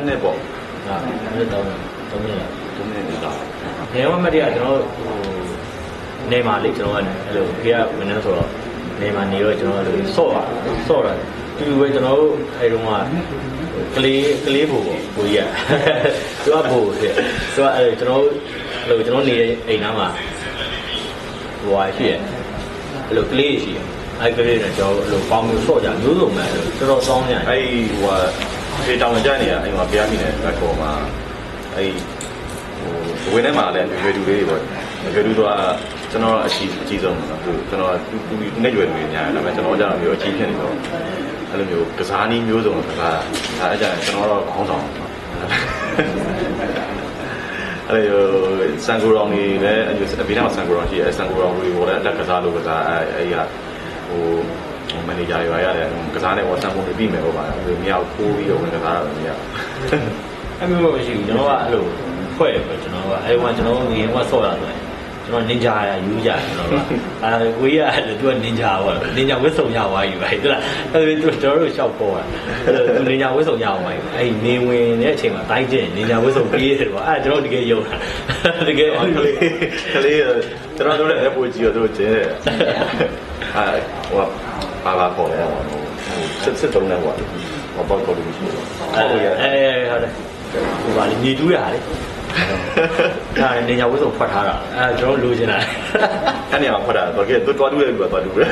နှစ်ပေါ့နှစ်3နှစ်လားနေဝမတည်းကကျွန်တော်နေမှာလေကျွန်တော်ကအဲ့လိုခေကမင်းနဲ့ဆိုတော့နေမှာနေတော့ကျွန်တော်အဲ့လိုဆော့တာတူတူပဲကျွန်တော်တို့အဲ့တုန်းကကလေးဘို့ကိုကြီးကသူကဘို့ဖြစ်သူကအဲ့ကျွန်တော်နေတဲ့အိမ်သားမှာဟိုဟာရှိရအဲ့လိုကလေးရှိရအဲ့ကလေးနဲ့ကျွန်တော်အဲ့လိုပေါင်းမျိုးဆော့ကြမျိုးစုံပဲတော်တော်စောင်းနေအဲ့ဟိုဟာဒီတောင်ကြနေတာအိမ်မှာပြားမိနေဘက်ပေါ်မှာအဲ့ဟိုဝင်းထဲမှာလည်းရွယ်တူလေးတွေပေါ့ရွယ်တူတော့ကျွန်တော်အကြီးဆုံးပေါ့ကျွန်တော်သူနဲ့ရွယ်တူတွေညာတယ်ဒါပေမဲ့ကျွန်တော်ကျတော့မျိုးအကြီးဖြစ်နေတော့အဲ့လိုမျိုးကစားနည်းမျိုးစုံကစားဒါအဲ့ကြရင်ကျွန်တော်တော့ခေါင်းဆောင်အဲ့စံကိုရောင်နေလည်းအပြင်ထဲမှာစံကိုရောင်ရှိရဲစံကိုရောင်တွေပေါ်လည်းလက်ကစားလို့ကစားအဲ့ကဟိုမန်နေဂျာတွေရတယ်ကစားနေဝဆန်ပုံတွေပြီးမယ်ဟောပါဘူးမြောက်ခိုးပြီးတော့ဝင်ကစားတာလည်းမရအဲ့မျိုးမရှိဘူးကျွန်တော်ကအဲ့လိုဖွဲ့တယ်ပဲကျွန်တော်ကအဲ့ဝမ်းကျွန်တော်ငရင်ကဆော့တာဆိုရင်ကျွန်တော်နင်ဂျာရယူကြကျွန်တော်ကကိုကြီးကသူကနင်ဂျာပေါ့နင်ဂျာဝတ်စုံရသွားပြီပဲဟုတ်လားအဲ့ဒါကျွန်တော်တို့ရှောက်ပေါ်တာသူနင်ဂျာဝတ်စုံရသွားပြီအဲ့နေဝင်တဲ့အချိန်မှာတိုင်းကျင်နင်ဂျာဝတ်စုံပြေးတယ်ပေါ့အဲ့ကျွန်တော်တကယ်ယုံတာတကယ်ကလေးကျွန်တော်တို့လည်းအပေါ်ကြီးတော့ကျင်းတယ်အဲ့ဟိုပါပေါ်လဲစစ်တုံးနေပေါ့ဟောပေါ့လို့ရှိတယ်အဲ့ဟုတ်တယ်ဟိုပါလေညီတူးရလေဒါနဲ့နေညာဝိစုံဖွက်ထားတာအဲကျွန်တော်လိုချင်တာအဲ့နေရာမှာဖွက်တာတော့ကဲတွားတူးရဲ့လူကတွားတူးပဲ